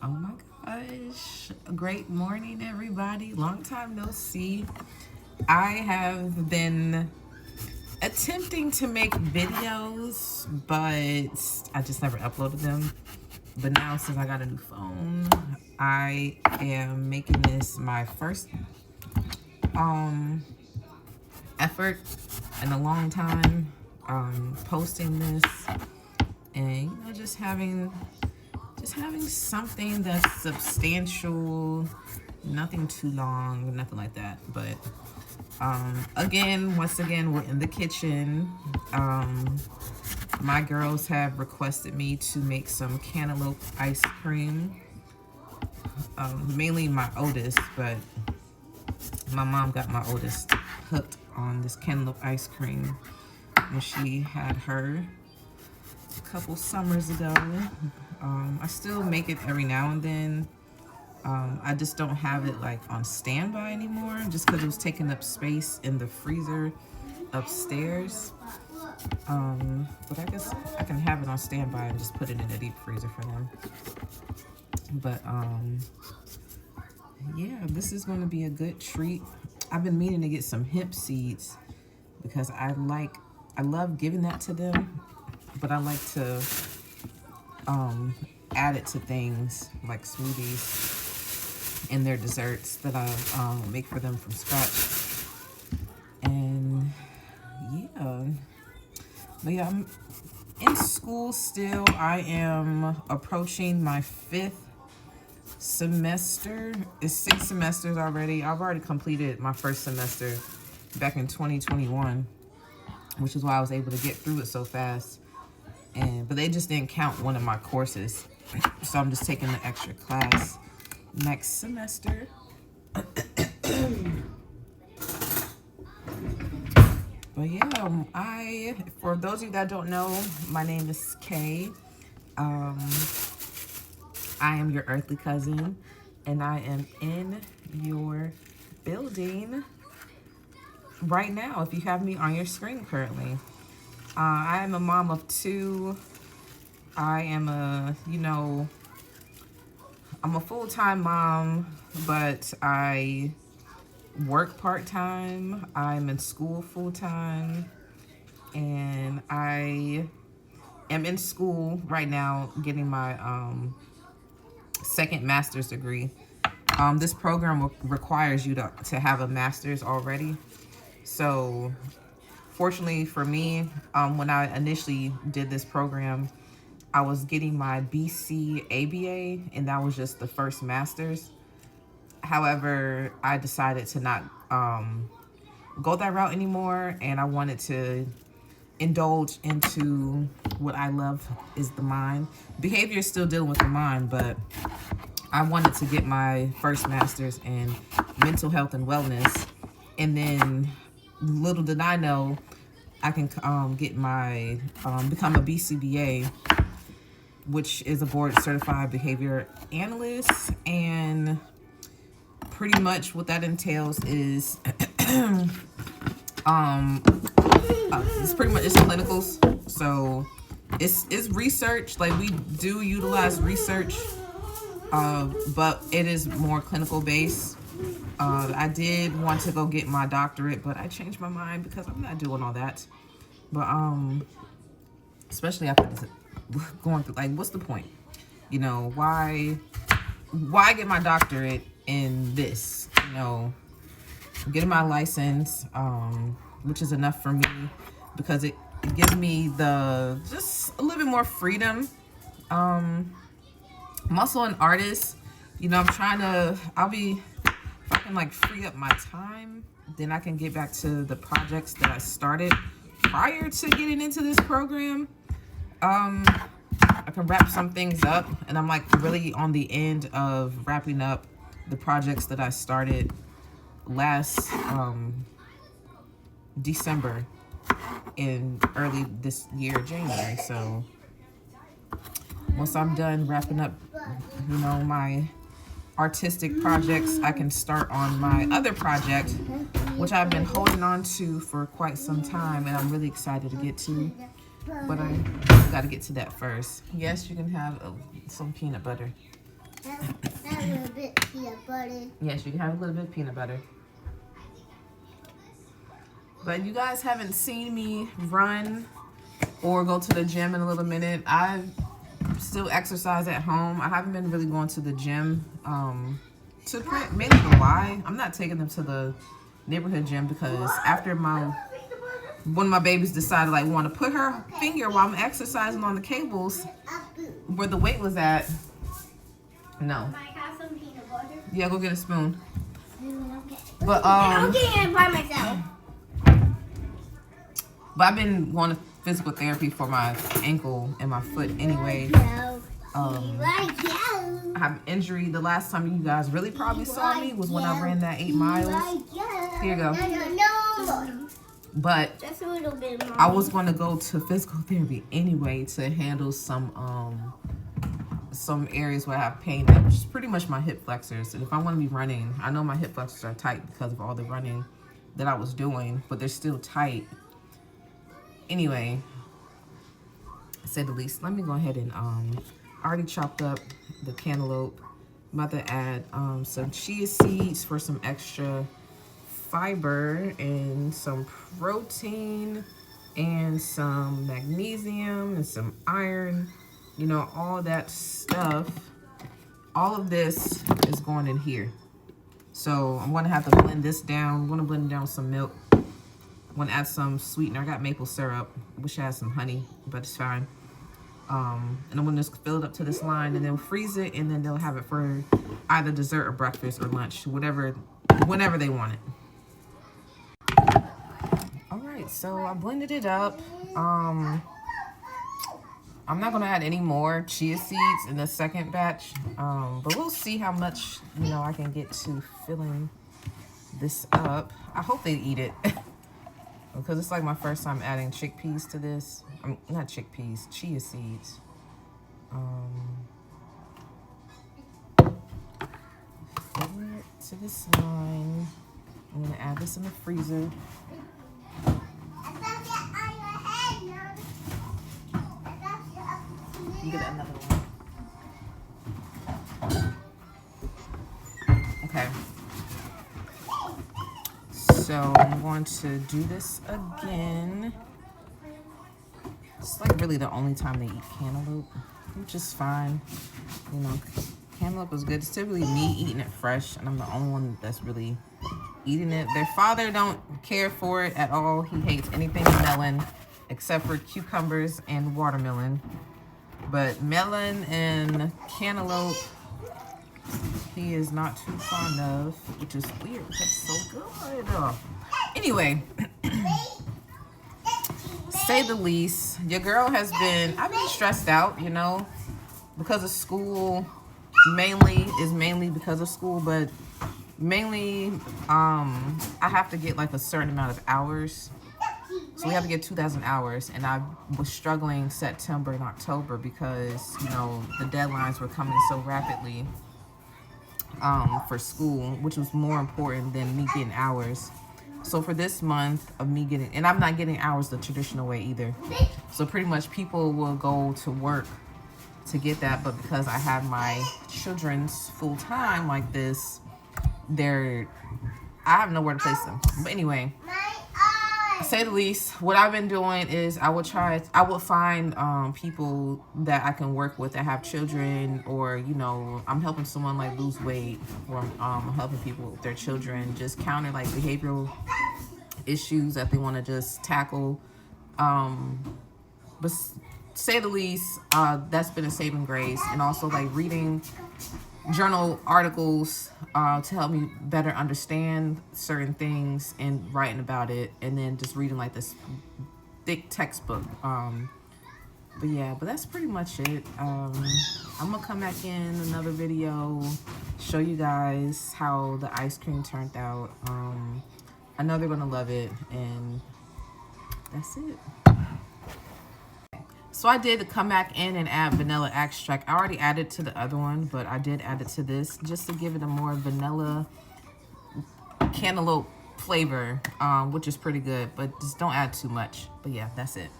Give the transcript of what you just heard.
Oh my gosh. Great morning, everybody. Long time no see. I have been attempting to make videos, but I just never uploaded them. But now, since I got a new phone, I am making this my first effort in a long time, posting this, and just having something that's substantial, nothing too long, nothing like that. But once again, we're in the kitchen. My girls have requested me to make some cantaloupe ice cream. Mainly my oldest, but my mom got my oldest hooked on this cantaloupe ice cream when she had her a couple summers ago. I still make it every now and then. I just don't have it like on standby anymore, just because it was taking up space in the freezer upstairs. But I guess I can have it on standby and just put it in the deep freezer for them. But yeah, this is going to be a good treat. I've been meaning to get some hemp seeds because I love giving that to them, but I like to add it to things like smoothies and their desserts that I make for them from scratch. And yeah, but yeah, I'm in school still. I am approaching my 5th semester. It's 6 semesters already. I've already completed my first semester back in 2021, which is why I was able to get through it so fast. But they just didn't count one of my courses, so I'm just taking the extra class next semester. But yeah, for those of you that don't know, my name is Kay. I am your earthly cousin, and I am in your building right now, if you have me on your screen currently. I am a mom of 2. I am I'm a full-time mom, but I work part-time. I'm in school full-time, and I am in school right now getting my second master's degree. This program requires you to have a master's already. So fortunately for me, when I initially did this program, I was getting my BC ABA, and that was just the first master's. However, I decided to not go that route anymore, and I wanted to indulge into what I love, is the mind. Behavior is still dealing with the mind, but I wanted to get my first master's in mental health and wellness. And then little did I know, I can get my become a BCBA, which is a board certified behavior analyst. And pretty much what that entails is it's pretty much, it's clinicals. So it's research. Like, we do utilize research, but it is more clinical based. I did want to go get my doctorate, but I changed my mind because I'm not doing all that. But especially after going through, like, what's the point? Why get my doctorate in this? Getting my license, which is enough for me, because it gives me just a little bit more freedom. I'm also an artist. I'll be, if I can like free up my time, then I can get back to the projects that I started prior to getting into this program. I can wrap some things up, and I'm like really on the end of wrapping up the projects that I started last December in early this year, January. So once I'm done wrapping up, my artistic projects, I can start on my other project, which I've been holding on to for quite some time, and I'm really excited to get to. But I got to get to that first. Yes, you can have some peanut butter. a little bit peanut butter. Yes, you can have a little bit of peanut butter. But you guys haven't seen me run or go to the gym in a little minute. I still exercise at home. I haven't been really going to the gym. Mainly the why. I'm not taking them to the neighborhood gym because after one of my babies decided like want to put her finger while I'm exercising on the cables where the weight was at. No. Might have some peanut butter. Yeah, go get a spoon. Okay. But I'm getting it by myself. But I've been going to physical therapy for my ankle and my foot anyway. I have an injury. The last time you guys really probably saw me was when I ran that 8 miles. Here you go. No. But Just a little bit more. I was going to go to physical therapy anyway to handle some areas where I have pain, which is pretty much my hip flexors. And if I want to be running, I know my hip flexors are tight because of all the running that I was doing, but they're still tight. Anyway, to say the least, let me go ahead and I already chopped up the cantaloupe. I'm about to add some chia seeds for some extra fiber and some protein and some magnesium and some iron, you know, all that stuff. All of this is going in here. So I'm going to have to blend this down. I'm going to blend down some milk. I'm going to add some sweetener. I got maple syrup. I wish I had some honey, but it's fine. And I'm going to just fill it up to this line and then freeze it, and then they'll have it for either dessert or breakfast or lunch, whenever they want it. All right, so I blended it up. I'm not going to add any more chia seeds in the second batch, but we'll see how much, you know, I can get to filling this up. I hope they eat it. Because it's like my first time adding chickpeas to this. Not chickpeas, chia seeds. Fill it to this line. I'm going to add this in the freezer. You get another one. Okay. So I'm going to do this again. It's like really the only time they eat cantaloupe, which is fine. You know, cantaloupe is good. It's typically me eating it fresh, and I'm the only one that's really eating it. Their father don't care for it at all. He hates anything melon except for cucumbers and watermelon. But melon and cantaloupe, he is not too fond of, which is weird because it's so good. Anyway, say the least, your girl I've been stressed out, you know, because of school. Mainly because of school, but mainly I have to get like a certain amount of hours. So we have to get 2,000 hours, and I was struggling September and October because, you know, the deadlines were coming so rapidly for school, which was more important than me getting hours. So for this month of me getting, and I'm not getting hours the traditional way either. So pretty much people will go to work to get that, but because I have my children's full time like this, I have nowhere to place them. But anyway, to say the least, what I've been doing is I will find people that I can work with that have children, or, you know, I'm helping someone like lose weight, or I'm helping people with their children, just counter like behavioral issues that they want to just tackle. But to say the least, that's been a saving grace. And also like reading journal articles to help me better understand certain things and writing about it, and then just reading like this thick textbook. But yeah, but that's pretty much it. I'm gonna come back in another video, show you guys how the ice cream turned out. I know they're gonna love it, and that's it. So I did come back in and add vanilla extract. I already added to the other one, but I did add it to this just to give it a more vanilla cantaloupe flavor, which is pretty good, but just don't add too much. But yeah, that's it.